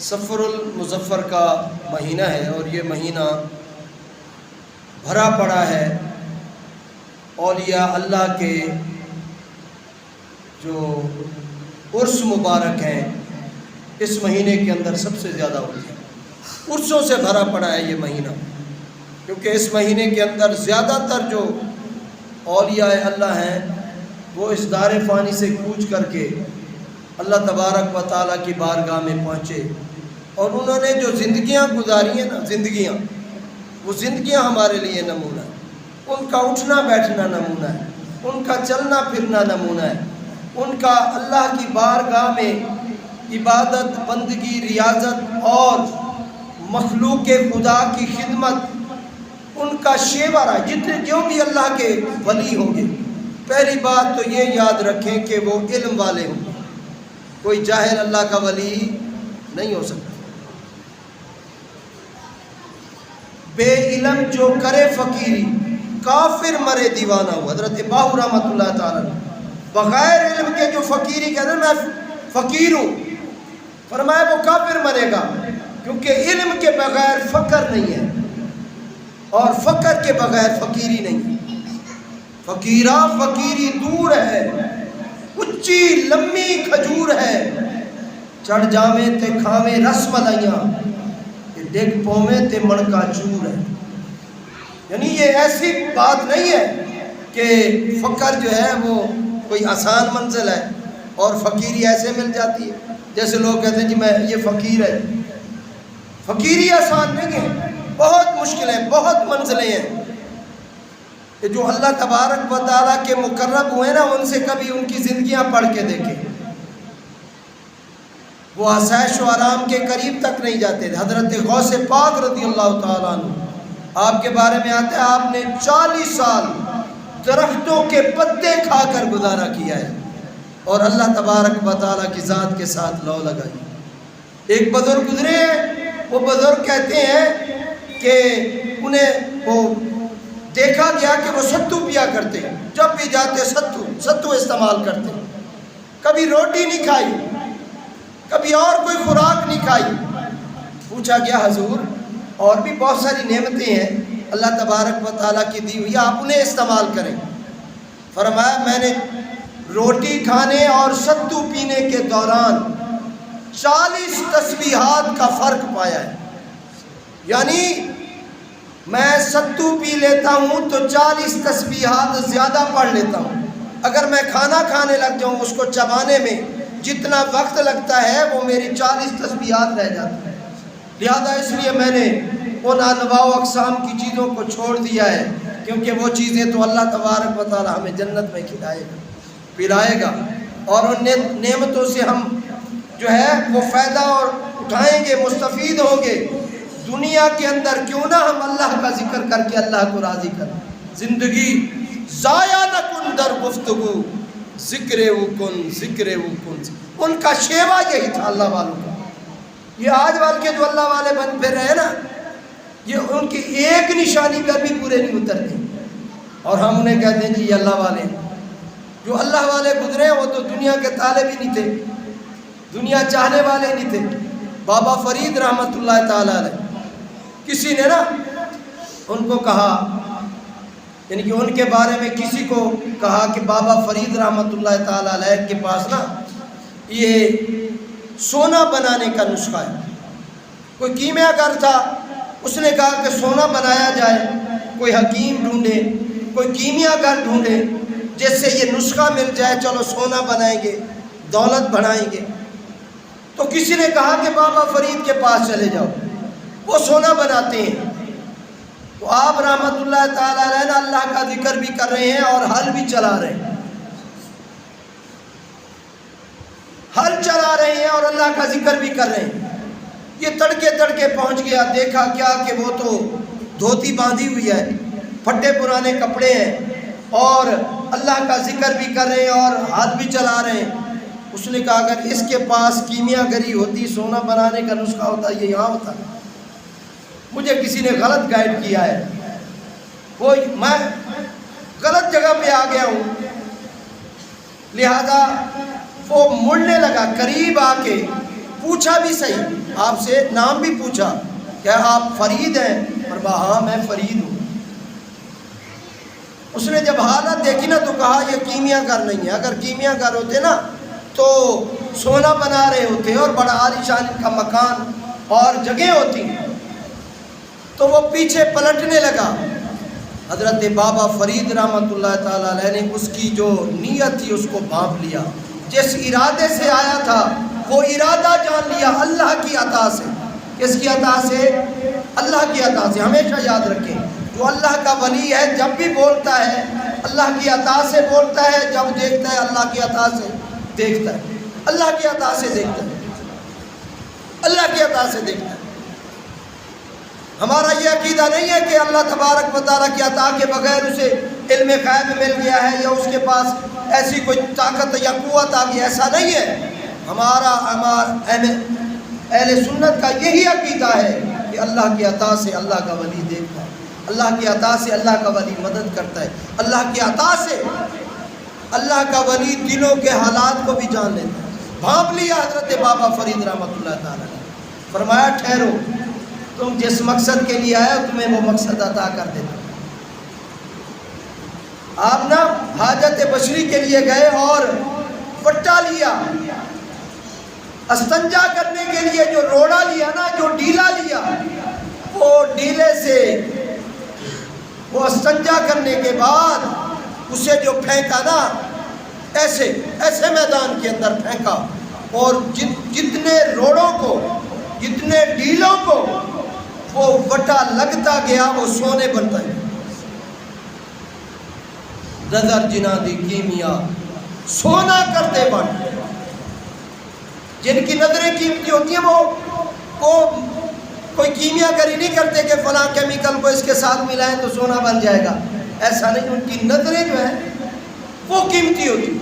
صفر المظفر کا مہینہ ہے اور یہ مہینہ بھرا پڑا ہے اولیاء اللہ کے جو عرس مبارک ہیں اس مہینے کے اندر سب سے زیادہ ہوتی ہے۔ عرسوں سے بھرا پڑا ہے یہ مہینہ، کیونکہ اس مہینے کے اندر زیادہ تر جو اولیاء اللہ ہیں وہ اس دار فانی سے کوچ کر کے اللہ تبارک و تعالیٰ کی بارگاہ میں پہنچے، اور انہوں نے جو زندگیاں گزاری ہیں نا، وہ زندگیاں ہمارے لیے نمونہ ہے۔ ان کا اٹھنا بیٹھنا نمونہ ہے، ان کا چلنا پھرنا نمونہ ہے، ان کا اللہ کی بارگاہ میں عبادت، بندگی، ریاضت اور مخلوق خدا کی خدمت، ان کا شیوا رہا۔ جتنے جو بھی اللہ کے ولی ہوں گے، پہلی بات تو یہ یاد رکھیں کہ وہ علم والے ہوں گے، کوئی جاہل اللہ کا ولی نہیں ہو سکتا۔ بے علم جو کرے فقیری، کافر مرے دیوانہ ہو۔ حضرت باہو رحمۃ اللہ تعالیٰ بغیر علم کے جو فقیری کہتے ہیں میں فقیر ہوں، فرمایا وہ کافر مرے گا، کیونکہ علم کے بغیر فقر نہیں ہے اور فقر کے بغیر فقیری نہیں ہے۔ فقیرہ فقیری دور ہے، اچھی لمبی کھجور ہے، چڑھ جاویں تے کھاویں رس ملائیاں، ڈگ پومیں تے مڑکا چور ہے۔ یعنی یہ ایسی بات نہیں ہے کہ فقر جو ہے وہ کوئی آسان منزل ہے اور فقیری ایسے مل جاتی ہے جیسے لوگ کہتے ہیں جی میں یہ فقیر ہے۔ فقیری آسان نہیں ہے، بہت مشکل ہے، بہت منزلیں ہیں کہ جو اللہ تبارک و تعالیٰ کے مقرب ہوئے نا، ان سے کبھی ان کی زندگیاں پڑھ کے دیکھیں، وہ آسائش و آرام کے قریب تک نہیں جاتے تھے۔ حضرت غوث پاک رضی اللہ تعالیٰ عنہ آپ کے بارے میں آتے ہیں، آپ نے 40 سال درختوں کے پتے کھا کر گزارا کیا ہے اور اللہ تبارک و تعالیٰ کی ذات کے ساتھ لو لگائی۔ ایک بزرگ گزرے ہیں، وہ بزرگ کہتے ہیں کہ انہیں وہ دیکھا گیا کہ وہ ستو پیا کرتے، جب بھی جاتے ستو استعمال کرتے، کبھی روٹی نہیں کھائی، کبھی اور کوئی خوراک نہیں کھائی۔ پوچھا گیا حضور اور بھی بہت ساری نعمتیں ہیں اللہ تبارک و تعالیٰ کی دی ہوئی، آپ انہیں استعمال کریں۔ فرمایا میں نے روٹی کھانے اور ستو پینے کے دوران 40 تسبیحات کا فرق پایا ہے۔ یعنی میں ستو پی لیتا ہوں تو 40 تسبیحات زیادہ پڑھ لیتا ہوں، اگر میں کھانا کھانے لگ جاؤں اس کو چبانے میں جتنا وقت لگتا ہے وہ میری 40 تسبیحات رہ جاتی ہیں۔ لہذا اس لیے میں نے ان انواع و اقسام کی چیزوں کو چھوڑ دیا ہے، کیونکہ وہ چیزیں تو اللہ تبارک و تعالیٰ ہمیں جنت میں کھلائے گا، پلائے گا، اور ان نعمتوں سے ہم جو ہے وہ فائدہ اور اٹھائیں گے، مستفید ہوں گے۔ دنیا کے اندر کیوں نہ ہم اللہ کا ذکر کر کے اللہ کو راضی کریں۔ زندگی ضائع نہ کن در گفتگو، ذکر او کن، ذکر او کن۔ ان کا شیوا یہی تھا اللہ والوں کا۔ یہ آج وال کے جو اللہ والے بن پھر رہے ہیں نا، یہ ان کی ایک نشانی پر بھی پورے نہیں اترتے، اور ہم انہیں کہتے ہیں جی یہ اللہ والے ہیں۔ جو اللہ والے گزرے ہیں وہ تو دنیا کے طالب ہی نہیں تھے، دنیا چاہنے والے نہیں تھے۔ بابا فرید رحمۃ اللہ تعالیٰ علیہ، کسی نے نا ان کو کہا، یعنی کہ ان کے بارے میں کسی کو کہا کہ بابا فرید رحمۃ اللہ تعالیٰ علیہ کے پاس نا یہ سونا بنانے کا نسخہ ہے۔ کوئی کیمیا گر تھا، اس نے کہا کہ سونا بنایا جائے، کوئی حکیم ڈھونڈے، کوئی کیمیا گر ڈھونڈے جس سے یہ نسخہ مل جائے، چلو سونا بنائیں گے، دولت بڑھائیں گے۔ تو کسی نے کہا کہ بابا فرید کے پاس چلے جاؤ، وہ سونا بناتے ہیں۔ تو آپ رحمۃ اللہ تعالیٰ علیہ اللہ کا ذکر بھی کر رہے ہیں اور حل بھی چلا رہے ہیں، حل چلا رہے ہیں اور اللہ کا ذکر بھی کر رہے ہیں۔ یہ تڑکے تڑکے پہنچ گیا، دیکھا کیا کہ وہ تو دھوتی باندھی ہوئی ہے، پھٹے پرانے کپڑے ہیں، اور اللہ کا ذکر بھی کر رہے ہیں اور ہاتھ بھی چلا رہے ہیں۔ اس نے کہا اگر اس کے پاس کیمیا گری ہوتی، سونا بنانے کا نسخہ ہوتا، یہ یہاں ہوتا، مجھے کسی نے غلط گائیڈ کیا ہے، وہ میں غلط جگہ پہ آ گیا ہوں۔ لہذا وہ مڑنے لگا، قریب آ کے پوچھا بھی صحیح آپ سے نام بھی پوچھا کیا آپ فرید ہیں؟ فرمایا ہاں میں فرید ہوں۔ اس نے جب حالت دیکھی نا تو کہا یہ کیمیا گر نہیں ہے، اگر کیمیا گر ہوتے نا تو سونا بنا رہے ہوتے اور بڑا عالیشان کا مکان اور جگہ ہوتی۔ تو وہ پیچھے پلٹنے لگا۔ حضرت بابا فرید رحمۃ اللہ تعالیٰ علیہ نے اس کی جو نیت تھی اس کو بھانپ لیا، جس ارادے سے آیا تھا وہ ارادہ جان لیا اللہ کی عطا سے۔ کس کی عطا سے؟ اللہ کی عطا سے۔ ہمیشہ یاد رکھیں جو اللہ کا ولی ہے جب بھی بولتا ہے اللہ کی عطا سے بولتا ہے، جب دیکھتا ہے اللہ کی عطا سے دیکھتا ہے، اللہ کی عطا سے دیکھتا ہے، اللہ کی عطا سے دیکھتا ہے۔ ہمارا یہ عقیدہ نہیں ہے کہ اللہ تبارک و تعالیٰ کی عطا کے بغیر اسے علم غیب مل گیا ہے یا اس کے پاس ایسی کوئی طاقت یا قوت آ گئی، ایسا نہیں ہے۔ ہمارا اہل سنت کا یہی عقیدہ ہے کہ اللہ کی عطا سے اللہ کا ولی دیکھتا ہے، اللہ کی عطا سے اللہ کا ولی مدد کرتا ہے، اللہ کی عطا سے اللہ کا ولی دلوں کے حالات کو بھی جان لیتا ہے۔ بھانپ لیا حضرت بابا فرید رحمۃ اللہ تعالیٰ نے، فرمایا ٹھہرو، تم جس مقصد کے لیے آئے ہو تمہیں وہ مقصد عطا کر دیتا۔ آپ نا حاجت بشری کے لیے گئے اور پٹا لیا، استنجا کرنے کے لیے جو روڑا لیا نا، جو ڈیلا لیا، وہ ڈیلے سے وہ استنجا کرنے کے بعد اسے جو پھینکا نا، ایسے میدان کے اندر پھینکا، اور جتنے روڑوں کو جتنے ڈیلوں کو وہ وٹا لگتا گیا وہ سونے بنتا ہے۔ نظر جنا دی کیمیا سونا کرتے بن، جن کی نظریں قیمتی ہوتی ہیں وہ کوئی کیمیا گری نہیں کرتے کہ فلاں کیمیکل کو اس کے ساتھ ملائیں تو سونا بن جائے گا، ایسا نہیں۔ ان کی نظریں جو ہیں وہ قیمتی ہوتی،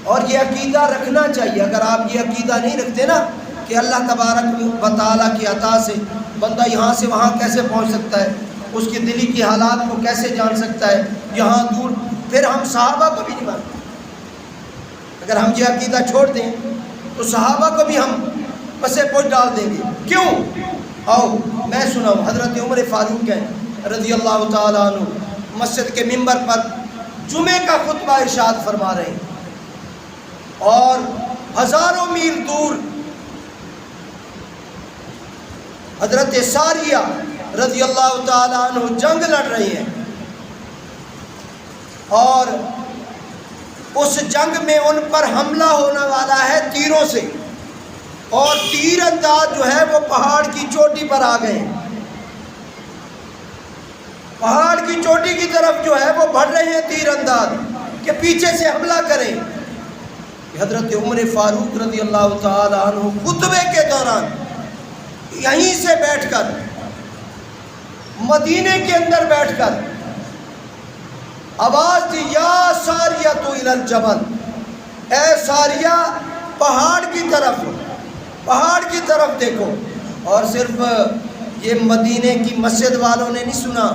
اور یہ عقیدہ رکھنا چاہیے۔ اگر آپ یہ عقیدہ نہیں رکھتے نا کہ اللہ تبارک و تعالیٰ کی عطا سے بندہ یہاں سے وہاں کیسے پہنچ سکتا ہے، اس کی دلی کی حالات کو کیسے جان سکتا ہے یہاں دور، پھر ہم صحابہ کو بھی نہیں مانتے۔ اگر ہم یہ عقیدہ چھوڑ دیں تو صحابہ کو بھی ہم پسے پوچھ ڈال دیں گے۔ کیوں؟ آؤ میں سناؤں۔ حضرت عمر فاروق ہیں رضی اللہ تعالیٰ عنہ مسجد کے منبر پر جمعے کا خطبہ ارشاد فرما رہے ہیں، اور ہزاروں میل دور حضرت ساریہ رضی اللہ تعالیٰ عنہ جنگ لڑ رہے ہیں، اور اس جنگ میں ان پر حملہ ہونے والا ہے تیروں سے، اور تیر انداز جو ہے وہ پہاڑ کی چوٹی پر آ گئے، پہاڑ کی چوٹی کی طرف جو ہے وہ بڑھ رہے ہیں تیر انداز کہ پیچھے سے حملہ کریں۔ حضرت عمر فاروق رضی اللہ تعالی عنہ خطبے کے دوران یہیں سے بیٹھ کر مدینے کے اندر بیٹھ کر آواز دی، یا ساریہ تو الی الجبل، اے ساریہ پہاڑ کی طرف دیکھو۔ اور صرف یہ مدینے کی مسجد والوں نے نہیں سنا،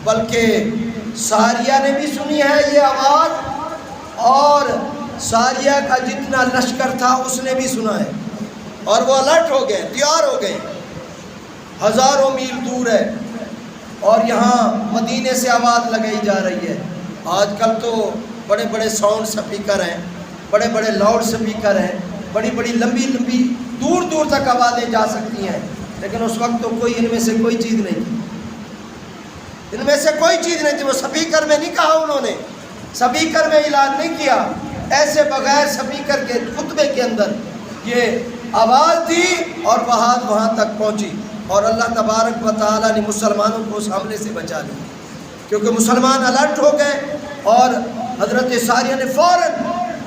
بلکہ ساریہ نے بھی سنی ہے یہ آواز، اور ساریہ کا جتنا لشکر تھا اس نے بھی سنا ہے، اور وہ الرٹ ہو گئے، تیار ہو گئے۔ ہزاروں میل دور ہے اور یہاں مدینے سے آواز لگائی جا رہی ہے۔ آج کل تو بڑے بڑے ساؤنڈ سپیکر ہیں، بڑے بڑے لاؤڈ سپیکر ہیں، بڑی بڑی لمبی لمبی دور دور تک آوازیں جا سکتی ہیں، لیکن اس وقت تو کوئی ان میں سے کوئی چیز نہیں تھی، ان میں سے کوئی چیز نہیں تھی۔ وہ سپیکر میں نہیں کہا، انہوں نے سپیکر میں اعلان نہیں کیا، ایسے بغیر سپیکر کے خطبے کے اندر یہ آواز دی اور وہاں تک پہنچی، اور اللہ تبارک و تعالیٰ نے مسلمانوں کو اس حملے سے بچا لیا، کیونکہ مسلمان الرٹ ہو گئے۔ اور حضرت ساریہ نے فوراً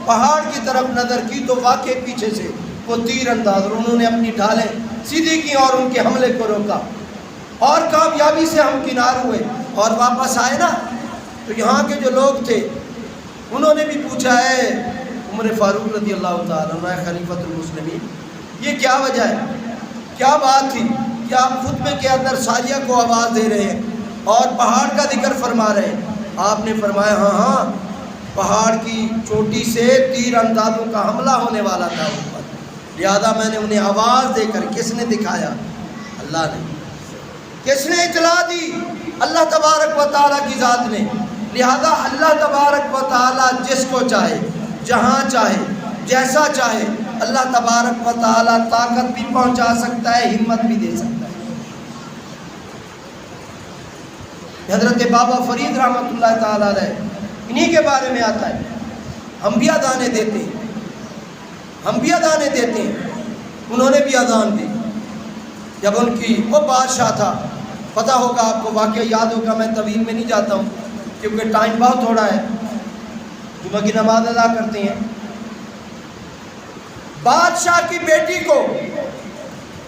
پہاڑ کی طرف نظر کی تو واقعی پیچھے سے وہ تیر انداز، اور انہوں نے اپنی ڈھالیں سیدھی کی اور ان کے حملے کو روکا، اور کامیابی سے ہم کنار ہوئے اور واپس آئے نا، تو یہاں کے جو لوگ تھے انہوں نے بھی پوچھا ہے عمر فاروق رضی اللہ تعالیٰ عنہ خلیفۃ المسلمین، یہ کیا وجہ ہے، کیا بات تھی کہ آپ خطبے کے اندر ساریہ کو آواز دے رہے ہیں اور پہاڑ کا ذکر فرما رہے ہیں؟ آپ نے فرمایا ہاں پہاڑ کی چوٹی سے تیر اندازوں کا حملہ ہونے والا تھا اوپر، لہذا میں نے انہیں آواز دے کر، کس نے دکھایا؟ اللہ نے۔ کس نے اطلاع دی؟ اللہ تبارک و تعالیٰ کی ذات نے۔ لہذا اللہ تبارک و تعالیٰ جس کو چاہے، جہاں چاہے، جیسا چاہے، اللہ تبارک و تعالیٰ طاقت بھی پہنچا سکتا ہے، ہمت بھی دے سکتا ہے۔ حضرت بابا فرید رحمۃ اللہ تعالیٰ علیہ، انہی کے بارے میں آتا ہے، ہم بھی اذانیں دیتے ہیں، ہم بھی اذانیں دیتے ہیں، انہوں نے بھی اذان دی۔ جب ان کی وہ بادشاہ تھا، پتہ ہوگا آپ کو، واقعہ یاد ہوگا، میں طویل میں نہیں جاتا ہوں کیونکہ ٹائم بہت تھوڑا ہے، جمعہ کی نماز ادا کرتے ہیں۔ بادشاہ کی بیٹی کو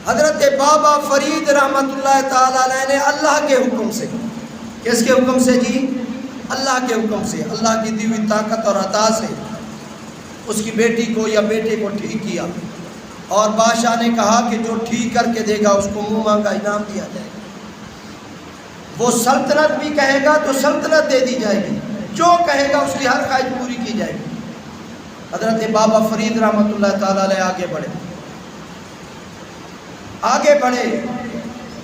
حضرت بابا فرید رحمۃ اللہ تعالیٰ علیہ نے اللہ کے حکم سے، کس کے حکم سے جی؟ اللہ کے حکم سے، اللہ کی دی ہوئی طاقت اور عطا سے اس کی بیٹی کو یا بیٹے کو ٹھیک کیا، اور بادشاہ نے کہا کہ جو ٹھیک کر کے دے گا اس کو منہ مانگا انعام دیا جائے گا۔ وہ سلطنت بھی کہے گا تو سلطنت دے دی جائے گی، جو کہے گا اس کی ہر خواہش پوری کی جائے گی۔ حضرت بابا فرید رحمۃ اللہ تعالیٰ علیہ آگے بڑھے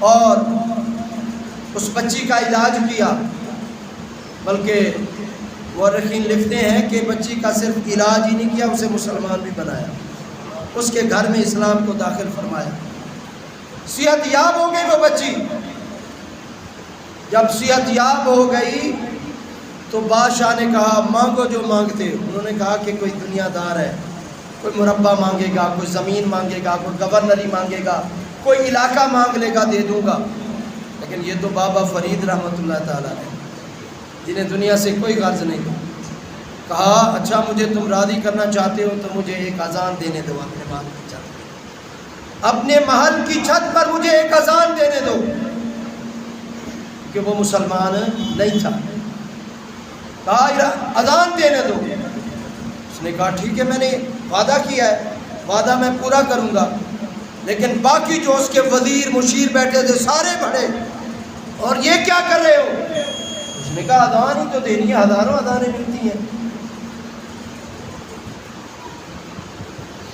اور اس بچی کا علاج کیا، بلکہ مورخین لکھتے ہیں کہ بچی کا صرف علاج ہی نہیں کیا، اسے مسلمان بھی بنایا، اس کے گھر میں اسلام کو داخل فرمایا۔ صحت یاب ہو گئی وہ بچی۔ جب صحت یاب ہو گئی تو بادشاہ نے کہا مانگو جو مانگتے۔ انہوں نے کہا کہ کوئی دنیا دار ہے، کوئی مربع مانگے گا، کوئی زمین مانگے گا، کوئی گورنری مانگے گا، کوئی علاقہ مانگ لے گا، دے دوں گا۔ لیکن یہ تو بابا فرید رحمۃ اللہ تعالیٰ نے، جنہیں دنیا سے کوئی غرض نہیں، کہا اچھا مجھے تم راضی کرنا چاہتے ہو تو مجھے ایک اذان دینے دو اپنے محل کی چھت پر، اپنے محل کی چھت پر مجھے ایک اذان دینے دو، کہ وہ مسلمان نہیں تھا۔ کہا اذان دینے دو۔ اس نے کہا ٹھیک ہے، میں نے وعدہ کیا ہے، وعدہ میں پورا کروں گا۔ لیکن باقی جو اس کے وزیر مشیر بیٹھے تھے سارے بڑھے، اور یہ کیا کر رہے ہو؟ اس نے کہا اذان ہی تو دینی ہے، ہزاروں اذانیں ملتی ہیں،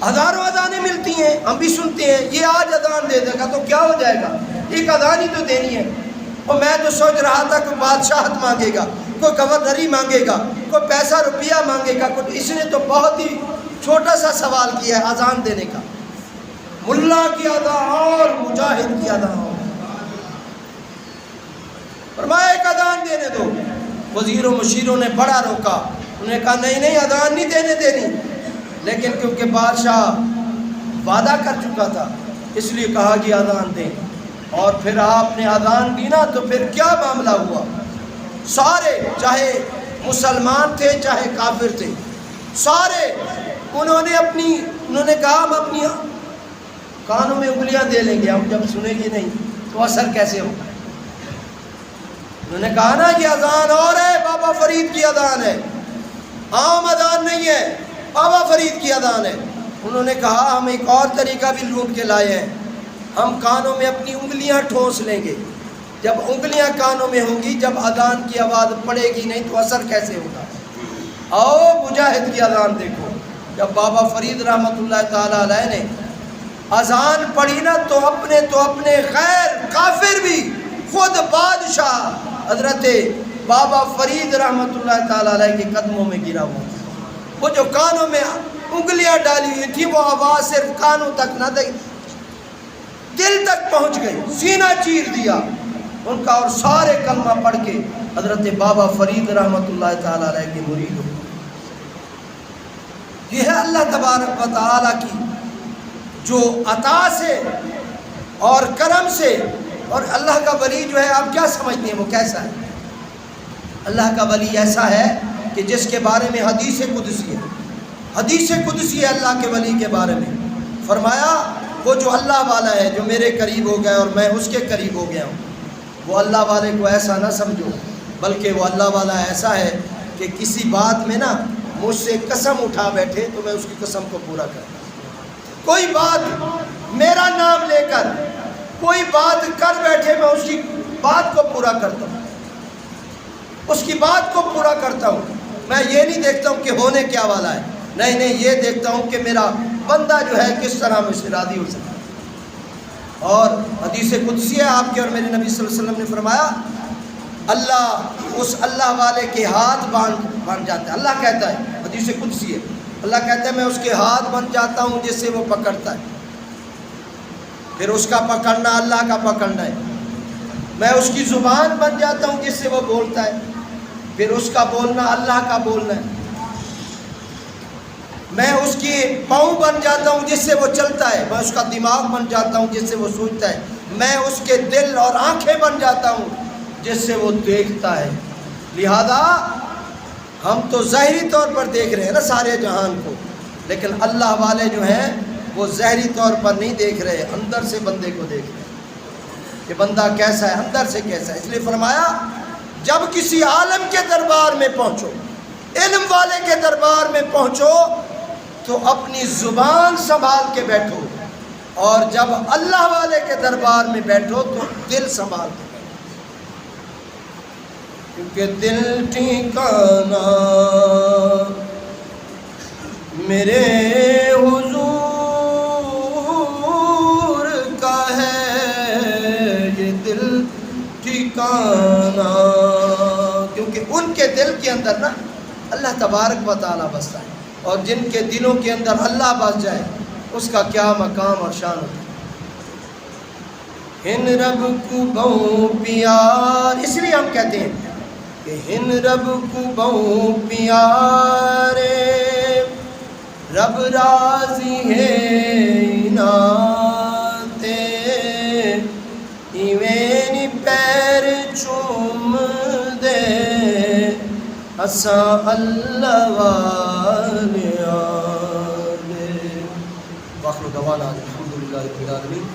ہزاروں اذانیں ملتی ہیں، ہم بھی سنتے ہیں، یہ آج اذان دے دے گا تو کیا ہو جائے گا، ایک اذان ہی تو دینی ہے۔ اور میں تو سوچ رہا تھا کوئی بادشاہت مانگے گا، کوئی گورنری مانگے گا، کوئی پیسہ روپیہ مانگے گا، اس نے تو بہت ہی چھوٹا سا سوال کیا ہے اذان دینے کا۔ ملا کی ادا اور مجاہد کی ادا اور، فرمایا ایک اذان دینے دو۔ وزیروں مشیروں نے بڑا روکا، انہوں نے کہا نہیں نہیں اذان نہیں دینے دینی، لیکن کیونکہ بادشاہ وعدہ کر چکا تھا اس لیے کہا کہ اذان دیں۔ اور پھر آپ نے اذان دی نا تو پھر کیا معاملہ ہوا، سارے چاہے مسلمان تھے چاہے کافر تھے، سارے انہوں نے کہا ہم اپنی کانوں میں انگلیاں دے لیں گے، ہم جب سنیں گے نہیں تو اثر کیسے ہوگا۔ انہوں نے کہا نا یہ اذان اور ہے، بابا فرید کی اذان ہے، عام اذان نہیں ہے، بابا فرید کی اذان ہے۔ انہوں نے کہا ہم ایک اور طریقہ بھی ڈھونڈ کے لائے ہیں، ہم کانوں میں اپنی انگلیاں ٹھونس لیں گے، جب انگلیاں کانوں میں ہوں گی، جب اذان کی آواز پڑے گی نہیں تو اثر کیسے ہوگا۔ آؤ مجاہد کی اذان دیکھو، جب بابا فرید رحمۃ اللہ تعالیٰ علیہ نے اذان پڑھی نا تو اپنے غیر کافر بھی، خود بادشاہ حضرت بابا فرید رحمۃ اللہ تعالیٰ علیہ کے قدموں میں گرا ہوا تھا۔ وہ جو کانوں میں انگلیاں ڈالی ہوئی تھی وہ آواز صرف کانوں تک نہ گئی، دل تک پہنچ گئی، سینہ چیر دیا ان کا، اور سارے کلمہ پڑھ کے حضرت بابا فرید رحمۃ اللہ تعالیٰ علیہ کے مرید ہو۔ یہ ہے اللہ تبارک و تعالیٰ کی جو عطا سے اور کرم سے، اور اللہ کا ولی جو ہے آپ کیا سمجھتے ہیں وہ کیسا ہے؟ اللہ کا ولی ایسا ہے کہ جس کے بارے میں حدیث قدسی ہے، حدیث قدسی ہے اللہ کے ولی کے بارے میں، فرمایا وہ جو اللہ والا ہے جو میرے قریب ہو گیا اور میں اس کے قریب ہو گیا ہوں، وہ اللہ والے کو ایسا نہ سمجھو، بلکہ وہ اللہ والا ایسا ہے کہ کسی بات میں نا مجھ سے قسم اٹھا بیٹھے تو میں اس کی قسم کو پورا کرتا ہوں، کوئی بات میرا نام لے کر کوئی بات کر بیٹھے میں اس کی بات کو پورا کرتا ہوں، اس کی بات کو پورا کرتا ہوں، میں یہ نہیں دیکھتا ہوں کہ ہونے کیا والا ہے، نہیں نہیں، یہ دیکھتا ہوں کہ میرا بندہ جو ہے کس طرح مجھ سے راضی ہو سکتا ہے۔ اور حدیث قدسی ہے آپ کے اور میرے نبی صلی اللہ علیہ وسلم نے فرمایا اللہ اس اللہ والے کے ہاتھ باندھ جاتا ہے۔ اللہ کہتا ہے، حدیث قدسی ہے، اللہ کہتا ہے میں اس کے ہاتھ بن جاتا ہوں جس سے وہ پکڑتا ہے، پھر اس کا پکڑنا اللہ کا پکڑنا ہے۔ میں اس کی زبان بن جاتا ہوں جس سے وہ بولتا ہے، پھر اس کا بولنا اللہ کا بولنا ہے۔ میں اس کی پاؤں بن جاتا ہوں جس سے وہ چلتا ہے، میں اس کا دماغ بن جاتا ہوں جس سے وہ سوچتا ہے، میں اس کے دل اور آنکھیں بن جاتا ہوں جس سے وہ دیکھتا ہے۔ لہذا ہم تو ظاہری طور پر دیکھ رہے ہیں نا سارے جہان کو، لیکن اللہ والے جو ہیں وہ ظاہری طور پر نہیں دیکھ رہے، اندر سے بندے کو دیکھ رہے ہیں کہ بندہ کیسا ہے، اندر سے کیسا ہے۔ اس لیے فرمایا جب کسی عالم کے دربار میں پہنچو، علم والے کے دربار میں پہنچو تو اپنی زبان سنبھال کے بیٹھو، اور جب اللہ والے کے دربار میں بیٹھو تو دل سنبھال کے بیٹھو، کیونکہ دل ٹھکانا میرے حضور کا ہے، یہ دل ٹھکانا، کیونکہ ان کے دل کے اندر نا اللہ تبارک و تعالیٰ بستا ہے، اور جن کے دلوں کے اندر اللہ بس جائے اس کا کیا مقام اور شان ہوتا ہے۔ ہن رب کو بہو پیار، اس لیے ہم کہتے ہیں کہ ہن رب کو بہو پیارے، رب راضی ہے ناتے، ایوین پیر چوم دے اساں اللہ والے آلے۔ واخر دعوانا الحمدللہ رب العالمین۔